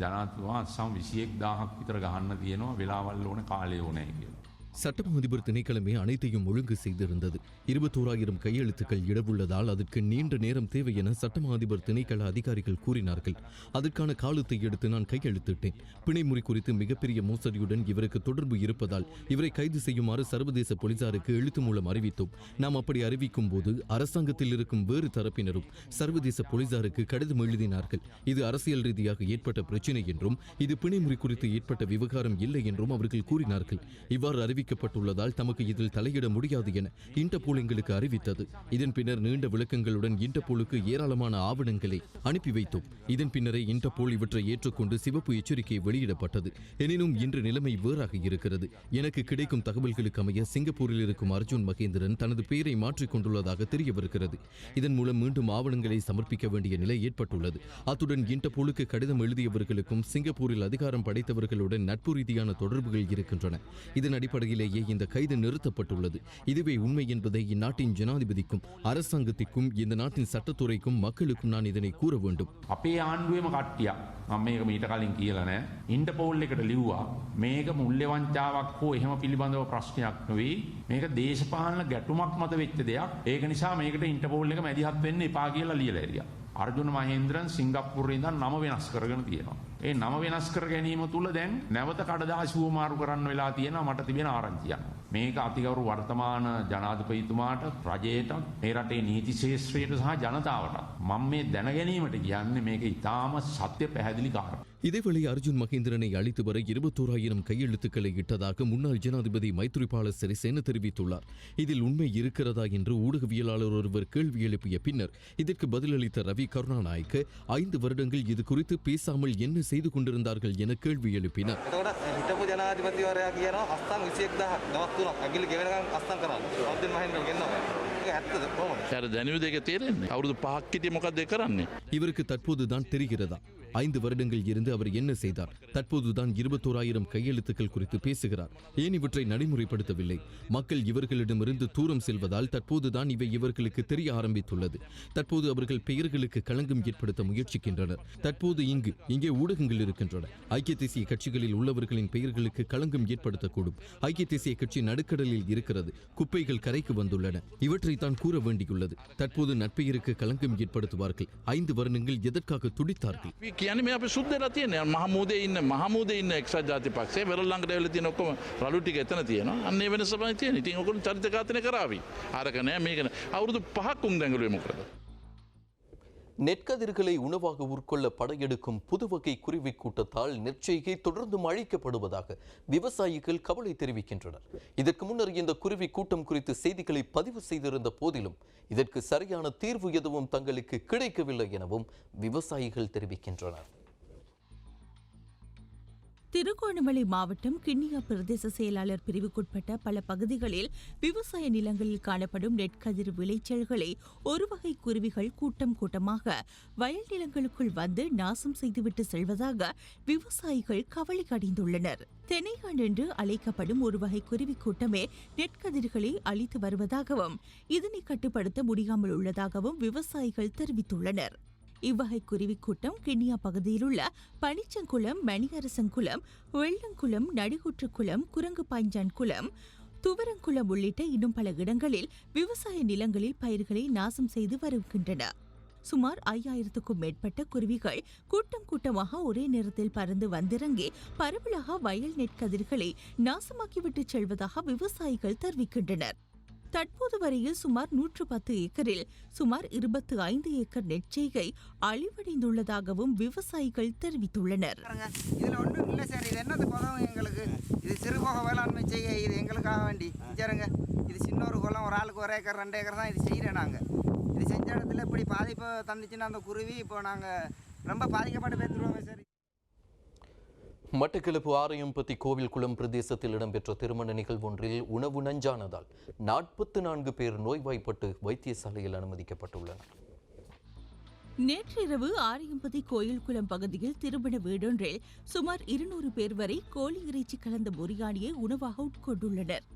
ජනාධිපතිතුමා අස්සම් 21000ක් විතර ගහන්න තියෙනවා වෙලාවල් ඕන කාලය ඕනේ කියලා. சட்டம் அதிபர் திணைக்களமே அனைத்தையும் ஒழுங்கு செய்திருந்தது. 21,000 கையெழுத்துக்கள் இடவுள்ளதால் அதற்கு நீண்ட நேரம் தேவை என சட்டம் அதிபர் திணைக்கள அதிகாரிகள் கூறினார்கள். அதற்கான காலத்தை எடுத்து நான் கையெழுத்திட்டேன். பிணைமுறை குறித்து மிகப்பெரிய மோசடியுடன் இவருக்கு தொடர்பு இருப்பதால் இவரை கைது செய்யுமாறு சர்வதேச போலீசாருக்கு எழுத்து மூலம் அறிவித்தோம். நாம் அப்படி அறிவிக்கும் போது அரசாங்கத்தில் இருக்கும் வேறு தரப்பினரும் சர்வதேச போலீசாருக்கு கடிதம் எழுதினார்கள். இது அரசியல் ரீதியாக ஏற்பட்ட பிரச்சினை என்றும் இது பிணைமுறை குறித்து ஏற்பட்ட விவகாரம் இல்லை என்றும் அவர்கள் கூறினார்கள். இவ்வாறு அறிவிக்கப்பட்டுள்ளதால் தமக்கு இதில் தலையிட முடியாது என இன்டர்போல் எங்களுக்கு அறிவித்தது. இதன் பின்னர் நீண்ட விளக்கங்களுடன் இன்டர்போலுக்கு ஏராளமான ஆவணங்களை அனுப்பி வைத்தோம். இதன் பின்னரே இன்டர்போல் இவற்றை ஏற்றுக்கொண்டு சிவப்பு எச்சரிக்கை வெளியிடப்பட்டது. எனினும் இன்று நிலைமை வேறாக இருக்கிறது. எனக்கு கிடைக்கும் தகவல்களுக்கு அமைய சிங்கப்பூரில் இருக்கும் அர்ஜுன் மகேந்திரன் தனது பெயரை மாற்றிக் கொண்டுள்ளதாக தெரிய வருகிறது. இதன் மூலம் மீண்டும் ஆவணங்களை சமர்ப்பிக்க வேண்டிய நிலை ஏற்பட்டுள்ளது. அத்துடன் இன்டர்போலுக்கு கடிதம் எழுதியவர்களுக்கும் சிங்கப்பூரில் அதிகாரம் படைத்தவர்களுடன் நட்பு ரீதியான தொடர்புகள் இருக்கின்றன. இதன் அடிப்படையிலேயே இந்த கைது நிறுத்தப்பட்டுள்ளது. இதுவே உண்மை என்பதை இந்நாட்டின் ஜனாதிபதிக்கும் அரசாங்கத்திற்கும் இந்த நாட்டின் சட்டத்துறைக்கும் மக்களுக்கும் நான் இதனை கூற வேண்டும். අපේ ආණ්ඩුවේම කට්ටියක් මම මේක මීට කලින් කියලා නැහැ. ඉන්ටර්පෝල් එකට ලිව්වා මේක මුල්‍ය වංචාවක් හෝ එහෙම පිළිබඳව ප්‍රශ්නයක් නෙවෙයි. මේක දේශපාලන ගැටුමක් මත වෙච්ච දෙයක්. ඒක නිසා මේකට ඉන්ටර්පෝල් එක මැදිහත් වෙන්න එපා කියලා ලියලා ඇරියා. අර්ජුන මහේන්ද්‍රන් සිංගප්පූරුවේ ඉඳන් නම වෙනස් කරගෙන තියෙනවා. ඒ නම වෙනස් කර ගැනීම තුල දැන් නැවත කඩදාසි වුමාරු කරන්න වෙලා තියෙනවා මට තිබෙන ආරංචියක්. මේක අතිගෞරව වර්තමාන ජනාධිපතිතුමාට රජයට මේ රටේ නීති ශාස්ත්‍රයට සහ ජනතාවට මම මේ දැන ගැනීමට කියන්නේ මේක ඉතාම සත්‍ය පැහැදිලි කාරණා. இதேவேளை அர்ஜுன் மகேந்திரனை அழைத்து வர 21,000 கையெழுத்துக்களை இட்டதாக முன்னாள் ஜனாதிபதி மைத்ரிபால சிறிசேன தெரிவித்துள்ளார். இதில் உண்மை இருக்கிறதா என்று ஊடகவியலாளர் ஒருவர் கேள்வி எழுப்பிய பின்னர் இதற்கு பதிலளித்த ரவி கருணாநாயக்க 5 வருடங்கள் இது குறித்து பேசாமல் என்ன செய்து கொண்டிருந்தார்கள் என கேள்வி எழுப்பினார். இவருக்கு தற்போதுதான் தெரிகிறதா 5 வருடங்கள் இருந்து அவர் என்ன செய்தார்? தற்போதுதான் 21,000 கையெழுத்துக்கள் குறித்து பேசுகிறார். ஏன் இவற்றை நடைமுறைப்படுத்தவில்லை? மக்கள் இவர்களிடமிருந்து தூரம் செல்வதால் தற்போதுதான் இவை இவர்களுக்கு தெரிய ஆரம்பித்துள்ளது. தற்போது அவர்கள் பெயர்களுக்கு களங்கம் ஏற்படுத்த முயற்சிக்கின்றனர். தற்போது இங்கே ஊடகங்கள் இருக்கின்றன. ஐக்கிய தேசிய கட்சிகளில் உள்ளவர்களின் பெயர்களுக்கு களங்கம் ஏற்படுத்தக்கூடும். ஐக்கிய தேசிய கட்சி நடுக்கடலில் இருக்கிறது. குப்பைகள் கரைக்கு வந்துள்ளன. இவற்றை தான் கூற வேண்டியுள்ளது. தற்போது நட்பெயருக்கு களங்கம் ஏற்படுத்துவார்கள். 5 வருடங்கள் எதற்காக துடித்தார்கள்? කියන්නේ මේ අපි සුද්දලා තියෙනවා මහමූදේ ඉන්න එක්සත් ජාතික පක්ෂය වෙරළංගට ඇවිල්ලා තියෙන ඔක්කොම රළු ටික එතන තියෙනවා. අන්න ඒ වෙනස තමයි තියෙන්නේ. ඉතින් ඔයගොල්ලෝ චරිත ඝාතනය කරાવી. අරක නෑ මේක නෑ. අවුරුදු 5ක් උන් දැඟලුවේ මොකද? நெற்கதிர்களை உணவாக உட்கொள்ள படையெடுக்கும் புதுவகை குருவி கூட்டத்தால் நெற்செய்கை தொடர்ந்தும் அழிக்கப்படுவதாக விவசாயிகள் கவலை தெரிவிக்கின்றனர். இதற்கு முன்னர் இந்த குருவி கூட்டம் குறித்து செய்திகளை பதிவு செய்திருந்த போதிலும் இதற்கு சரியான தீர்வு எதுவும் தங்களுக்கு கிடைக்கவில்லை எனவும் விவசாயிகள் தெரிவிக்கின்றனர். திருகோணமலை மாவட்டம் கிண்ணியா பிரதேச செயலாளர் பிரிவுக்குட்பட்ட பல பகுதிகளில் விவசாய நிலங்களில் காணப்படும் நெற்கதிர் விளைச்சல்களை ஒருவகை குருவிகள் கூட்டமாக வயல் நிலங்களுக்குள் வந்து நாசம் செய்துவிட்டு செல்வதாக விவசாயிகள் கவலை அடைந்துள்ளனர். தெனையான் என்று அழைக்கப்படும் ஒருவகை குருவி கூட்டமே நெற்கதிர்களை அழித்து வருவதாகவும் இதனை கட்டுப்படுத்த முடியாமல் உள்ளதாகவும் விவசாயிகள் தெரிவித்துள்ளனர். இவ்வகை குருவி கூட்டம் கிண்ணியா பகுதியில் உள்ள பனிச்சங்குளம், மணியரசங்குளம், வெள்ளங்குளம், நடிகுற்றுக்குளம், குரங்கு பாய்ஞ்சான் குளம், துவரங்குளம் உள்ளிட்ட இன்னும் பல இடங்களில் விவசாய நிலங்களில் பயிர்களை நாசம் செய்து வருகின்றன. சுமார் 5000க்கும் மேற்பட்ட குருவிகள் கூட்டமாக ஒரே நேரத்தில் பறந்து வந்திறங்கி பரவலாக வயல் நெற்கதிர்களை நாசமாக்கிவிட்டு செல்வதாக விவசாயிகள் தெரிவிக்கின்றனர். தற்போது வரையில் சுமார் 110 ஏக்கரில் சுமார் 25 ஏக்கர் நெற்செய்கை அழிவடைந்துள்ளதாகவும் விவசாயிகள் தெரிவித்துள்ளனர். இதுல ஒன்றும் இல்லை சார், இது என்னது குளம் எங்களுக்கு, இது சிறுபோக வேளாண்மை செய்ய இது எங்களுக்காக வேண்டி சரிங்க. இது சின்ன ஒரு குளம், ஒரு ஆளுக்கு 1 ஏக்கர் 2 ஏக்கர் தான் இது செய்கிறேன். நாங்கள் இது செஞ்ச இடத்துல இப்படி பாதிப்பு தந்துச்சுன்னா அந்த குருவி இப்போ நாங்கள் ரொம்ப பாதிக்கப்பட்டு பேசுவோங்க சார். மட்டக்களப்பு ஆரையம்பதி கோவில்குளம் பிரதேசத்தில் இடம்பெற்ற திருமண நிகழ்வொன்றில் உணவு நஞ்சானதால் 44 பேர் நோய்வாய்ப்பட்டு வைத்தியசாலையில் அனுமதிக்கப்பட்டுள்ளனர். நேற்றிரவு ஆரையம்பதி கோயில்குளம் பகுதியில் திருமண வீடொன்றில் சுமார் 200 பேர் வரை கோழி இறைச்சி கலந்த பிரியாணியை உணவாக உட்கொண்டுள்ளனர்.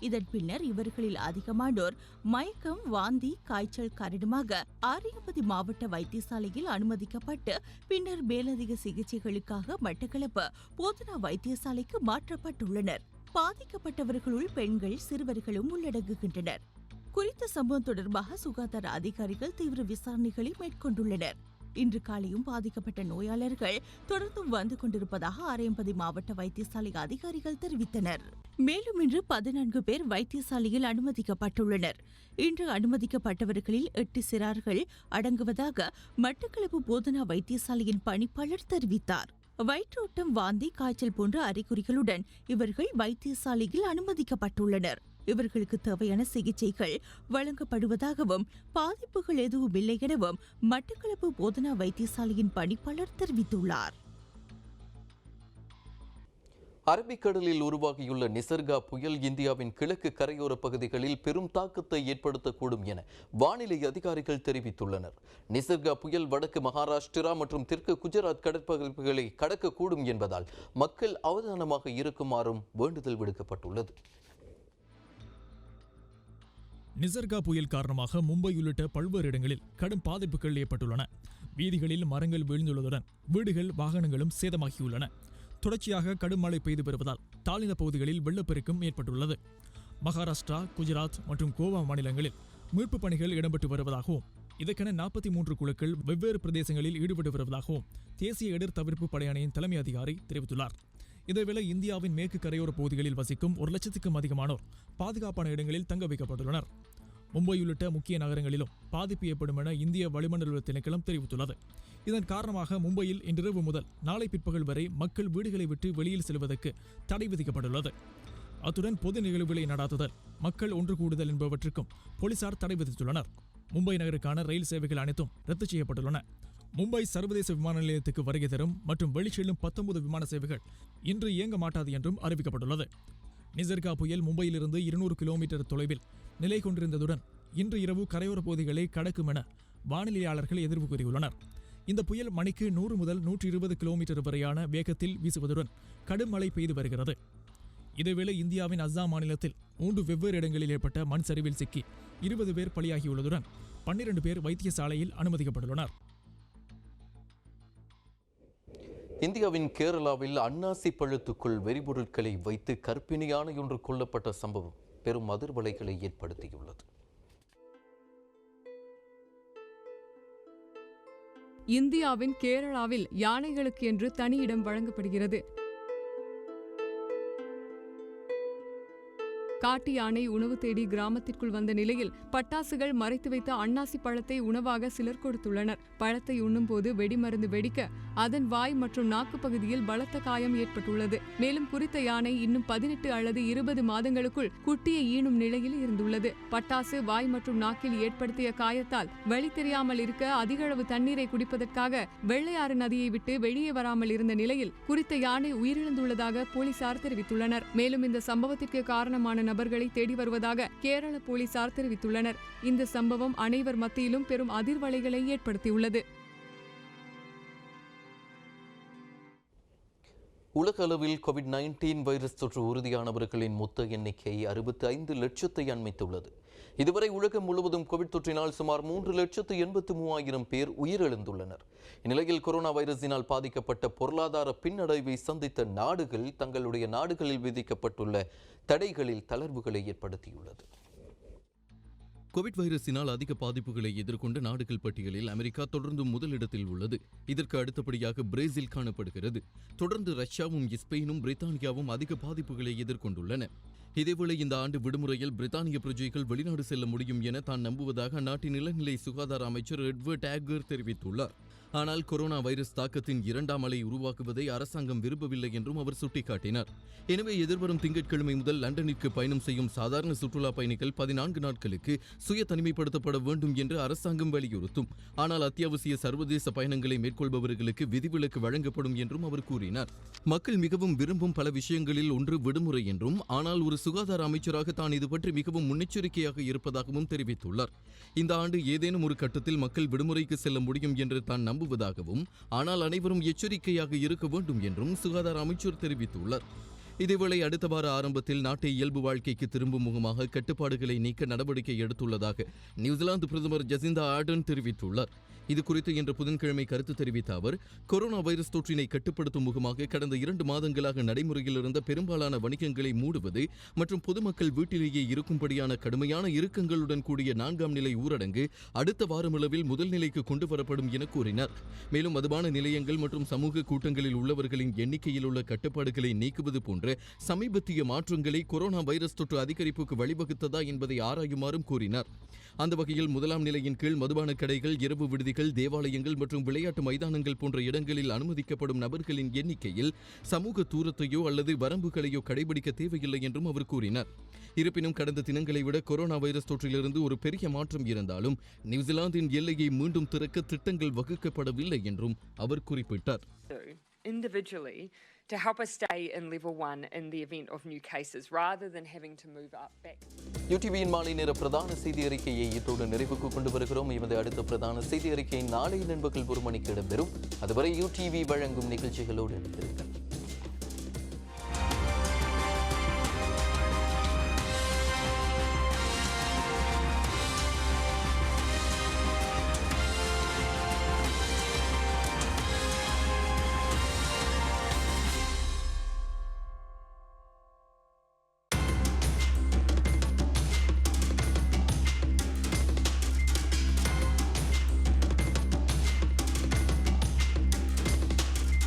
இதன் பின்னர் இவர்களில் அதிகமானோர் மயக்கம், வாந்தி, காய்ச்சல் காரணமாக ஆரையம்பதி மாவட்ட வைத்தியசாலையில் அனுமதிக்கப்பட்டு பின்னர் மேலதிக சிகிச்சைகளுக்காக மட்டக்களப்பு போதனா வைத்தியசாலைக்கு மாற்றப்பட்டுள்ளனர். பாதிக்கப்பட்டவர்களுள் பெண்கள், சிறுவர்களும் உள்ளடங்குகின்றனர். குறித்த சம்பவம் தொடர்பாக சுகாதார அதிகாரிகள் தீவிர விசாரணைகளை மேற்கொண்டுள்ளனர். இன்று காலையும் பாதிக்கப்பட்ட நோயாளர்கள் தொடர்ந்தும் வந்து கொண்டிருப்பதாக ஆரையம்பதி மாவட்ட வைத்தியசாலை அதிகாரிகள் தெரிவித்தனர். மேலும் இன்று 14 பேர் வைத்தியசாலையில் அனுமதிக்கப்பட்டுள்ளனர். இன்று அனுமதிக்கப்பட்டவர்களில் 8 சிறார்கள் அடங்குவதாக மட்டக்களப்பு போதனா வைத்தியசாலையின் பணிப்பாளர் தெரிவித்தார். வயிற்றோட்டம், வாந்தி, காய்ச்சல் போன்ற அறிகுறிகளுடன் இவர்கள் வைத்தியசாலையில் அனுமதிக்கப்பட்டுள்ளனர். இவர்களுக்கு தேவையான சிகிச்சைகள் வழங்கப்படுவதாகவும் பாதிப்புகள் எதுவும் இல்லை எனவும் மட்டக்களப்பு போதனா வைத்தியசாலையின் பணிப்பாளர் தெரிவித்துள்ளார். அரபிக்கடலில் உருவாகியுள்ள நிசர்கா புயல் இந்தியாவின் கிழக்கு கரையோர பகுதிகளில் பெரும் தாக்கத்தை ஏற்படுத்தக்கூடும் என வானிலை அதிகாரிகள் தெரிவித்துள்ளனர். நிசர்கா புயல் வடக்கு மகாராஷ்டிரா மற்றும் தெற்கு குஜராத் கடற்பகுதிகளை கடக்கக்கூடும் என்பதால் மக்கள் அவதானமாக இருக்குமாறும் வேண்டுதல் விடுக்கப்பட்டுள்ளது. நிசர்கா புயல் காரணமாக மும்பை உள்ளிட்ட பல்வேறு இடங்களில் கடும் பாதிப்புகள் ஏற்பட்டுள்ளன. வீதிகளில் மரங்கள் வீழ்ந்துள்ளதுடன் வீடுகள், வாகனங்களும் சேதமாகியுள்ளன. தொடர்ச்சியாக கடும் மழை பெய்து வருவதால் தாழ்நில பகுதிகளில் வெள்ளப்பெருக்கும் ஏற்பட்டுள்ளது. மகாராஷ்டிரா, குஜராத் மற்றும் கோவா மாநிலங்களில் மீட்புப் பணிகள் இடம்பெற்று வருவதாகவும் இதற்கென 43 குழுக்கள் வெவ்வேறு பிரதேசங்களில் ஈடுபட்டு வருவதாகவும் தேசிய இடர் தவிர்ப்பு படையணியின் தலைமை அதிகாரி தெரிவித்துள்ளார். இதேவேளை இந்தியாவின் மேற்கு கரையோர பகுதிகளில் வசிக்கும் 1 லட்சத்துக்கும் அதிகமானோர் பாதுகாப்பான இடங்களில் தங்க வைக்கப்பட்டுள்ளனர். மும்பை உள்ளிட்ட முக்கிய நகரங்களிலும் பாதிப்பு ஏற்படும் என இந்திய வளிமண்டல திணைக்களம் தெரிவித்துள்ளது. இதன் காரணமாக மும்பையில் இன்றிரவு முதல் நாளை பிற்பகல் வரை மக்கள் வீடுகளை விட்டு வெளியில் செல்வதற்கு தடை விதிக்கப்பட்டுள்ளது. அத்துடன் பொது நிகழ்வுகளை நடாத்துதல், மக்கள் ஒன்று கூடுதல் என்பவற்றுக்கும் போலீசார் தடை விதித்துள்ளனர். மும்பை நகருக்கான ரயில் சேவைகள் அனைத்தும் ரத்து செய்யப்பட்டுள்ளன. மும்பை சர்வதேச விமான நிலையத்துக்கு வருகை தரும் மற்றும் வெளிச்செல்லும் 19 விமான சேவைகள் இன்று இயங்க மாட்டாது என்றும் அறிவிக்கப்பட்டுள்ளது. நிசர்கா புயல் மும்பையிலிருந்து 200 கிலோமீட்டர் தொலைவில் நிலை கொண்டிருந்ததுடன் இன்று இரவு கரையோர பகுதிகளை கடக்கும் என வானிலையாளர்கள் எதிர்ப்பு கூறியுள்ளனர். இந்த புயல் மணிக்கு 100 முதல் 120 கிலோமீட்டர் வரையான வேகத்தில் வீசுவதுடன் கடும் மழை பெய்து வருகிறது. இதேவேளை இந்தியாவின் அஸ்ஸாம் மாநிலத்தில் 3 வெவ்வேறு இடங்களில் ஏற்பட்ட மண் சரிவில் சிக்கி 20 பேர் பலியாகியுள்ளதுடன் 12 பேர் வைத்தியசாலையில் அனுமதிக்கப்பட்டுள்ளனர். இந்தியாவின் கேரளாவில் அன்னாசி பழத்துக்குள் வெறிபொருட்களை வைத்து கர்ப்பிணி யானையொன்று கொல்லப்பட்ட சம்பவம் பெரும் அதிர்வலைகளை ஏற்படுத்தியுள்ளது. இந்தியாவின் கேரளாவில் யானைகளுக்கு என்று தனி இடம் வழங்கப்படுகிறது. காட்டு யானை உணவு தேடி கிராமத்திற்குள் வந்த நிலையில் பட்டாசுகள் மறைத்து வைத்த அன்னாசி பழத்தை உணவாக சிலர் கொடுத்துள்ளனர். பழத்தை உண்ணும் போது வெடிமருந்து வெடிக்க அதன் வாய் மற்றும் நாக்கு பகுதியில் பலத்த காயம் ஏற்பட்டுள்ளது. மேலும் குறித்த யானை இன்னும் 18 அல்லது 20 மாதங்களுக்குள் குட்டியை ஈனும் நிலையில் இருந்துள்ளது. பட்டாசு வாய் மற்றும் நாக்கில் ஏற்படுத்திய காயத்தால் வழி தெரியாமல் இருக்க அதிக அளவு தண்ணீரை குடிப்பதற்காக வெள்ளையாறு நதியை விட்டு வெளியே வராமல் இருந்த நிலையில் குறித்த யானை உயிரிழந்துள்ளதாக போலீசார் தெரிவித்துள்ளனர். மேலும் இந்த சம்பவத்திற்கு காரணமான நபர்களை தேடி வருவதாக கேரள போலீசார் தெரிவித்துள்ளனர். இந்த சம்பவம் அனைவர் மத்தியிலும் பெரும் அதிர்வலைகளை ஏற்படுத்தியுள்ளது. உலக அளவில் கோவிட்-19 வைரஸ் தொற்று உறுதியானவர்களின் மொத்த எண்ணிக்கை 65 லட்சத்தை அண்மித்துள்ளது. இதுவரை உலகம் முழுவதும் கோவிட் தொற்றினால் சுமார் 3,83,000 பேர் உயிரிழந்துள்ளனர். இந்நிலையில் கொரோனா வைரஸினால் பாதிக்கப்பட்ட பொருளாதார பின்னடைவை சந்தித்த நாடுகள் தங்களுடைய நாடுகளில் விதிக்கப்பட்டுள்ள தடைகளில் தளர்வுகளை ஏற்படுத்தியுள்ளது. கோவிட் வைரஸினால் அதிக பாதிப்புகளை எதிர்கொண்ட நாடுகள் பட்டியலில் அமெரிக்கா தொடர்ந்து முதலிடத்தில் உள்ளது. இதற்கு அடுத்தபடியாக பிரேசில் காணப்படுகிறது. தொடர்ந்து ரஷ்யாவும் ஸ்பெயினும் பிரித்தானியாவும் அதிக பாதிப்புகளை எதிர்கொண்டுள்ளன. இதேவேளை இந்த ஆண்டு விடுமுறையில் பிரித்தானிய பிரஜைகள் வெளிநாடு செல்ல முடியும் என தான் நம்புவதாக அந்நாட்டின் இளநிலை சுகாதார அமைச்சர் எட்வர்ட் ஆகர் தெரிவித்துள்ளார். ஆனால் கொரோனா வைரஸ் தாக்கத்தின் 2ஆம் அலை உருவாக்குவதை அரசாங்கம் விரும்பவில்லை என்றும் அவர் சுட்டிக்காட்டினார். எனவே எதிர்வரும் திங்கட்கிழமை முதல் லண்டனிற்கு பயணம் செய்யும் சாதாரண சுற்றுலா பயணிகள் 14 நாட்களுக்கு சுய தனிமைப்படுத்தப்பட வேண்டும் என்று அரசாங்கம் வலியுறுத்தும். ஆனால் அத்தியாவசிய சர்வதேச பயணங்களை மேற்கொள்பவர்களுக்கு விதிவிலக்கு வழங்கப்படும் என்றும் அவர் கூறினார். மக்கள் மிகவும் விரும்பும் பல விஷயங்களில் ஒன்று விடுமுறை என்றும், ஆனால் ஒரு சுகாதார அமைச்சராக தான் இது பற்றி மிகவும் முன்னெச்சரிக்கையாக இருப்பதாகவும் தெரிவித்துள்ளார். இந்த ஆண்டு ஏதேனும் ஒரு கட்டத்தில் மக்கள் விடுமுறைக்கு செல்ல முடியும் என்று தான் நம்புவதாகவும், ஆனால் அனைவரும் எச்சரிக்கையாக இருக்க வேண்டும் என்றும் சுகாதார அமைச்சர் தெரிவித்துள்ளார். இதேவேளை அடுத்த வார ஆரம்பத்தில் நாட்டை இயல்பு வாழ்க்கைக்கு திரும்பும் முகமாக கட்டுப்பாடுகளை நீக்க நடவடிக்கை எடுத்துள்ளதாக நியூசிலாந்து பிரதமர் ஜசிந்தா ஆர்டன் தெரிவித்துள்ளார். இதுகுறித்து இன்று புதன்கிழமை கருத்து தெரிவித்த அவர், கொரோனா வைரஸ் தொற்றினை கட்டுப்படுத்தும் முகமாக கடந்த 2 மாதங்களாக நடைமுறையில் இருந்த பெரும்பாலான வணிகங்களை மூடுவது மற்றும் பொதுமக்கள் வீட்டிலேயே இருக்கும்படியான கடுமையான இறுக்கங்களுடன் கூடிய 4ஆம் நிலை ஊரடங்கு அடுத்த வாரமளவில் முதல் நிலைக்கு கொண்டு வரப்படும் என கூறினார். மேலும் மதுபான நிலையங்கள் மற்றும் சமூக கூட்டங்களில் உள்ளவர்களின் எண்ணிக்கையில் உள்ள கட்டுப்பாடுகளை நீக்குவது போன்ற சமீபத்திய மாற்றங்களை கொரோனா வைரஸ் தொற்று அதிகரிப்புக்கு வழிவகுத்ததா என்பதை ஆராயுமாறும் கூறினார். அந்த வகையில் 1ஆம் நிலையின் கீழ் மதுபான கடைகள், இரவு விடுதிகள், தேவாலயங்கள் மற்றும் விளையாட்டு மைதானங்கள் போன்ற இடங்களில் அனுமதிக்கப்படும் நபர்களின் எண்ணிக்கையில் சமூக தூரத்தையோ அல்லது வரம்புகளையோ கடைபிடிக்க தேவையில்லை என்றும் அவர் கூறினார். இருப்பினும் கடந்த தினங்களை விட கொரோனா வைரஸ் தொற்றிலிருந்து ஒரு பெரிய மாற்றம் இருந்தாலும் நியூசிலாந்தின் எல்லையை மீண்டும் திறக்க திட்டங்கள் வகுக்கப்படவில்லை என்றும் அவர் குறிப்பிட்டார். Individually, to help us stay in level 1 in the event of new cases, rather than having to move up back. யூடிவியின் மாலை நேர பிரதான செய்தி அறிக்கையை இத்தோடு நிறைவுக்கு கொண்டு வருகிறோம். எமது அடுத்த பிரதான செய்தி அறிக்கை நாளை நண்பகல் 1 மணிக்கு இடம்பெறும். அதுவரை யூடிவி வழங்கும் நிகழ்ச்சிகளோடு இருக்கிறது.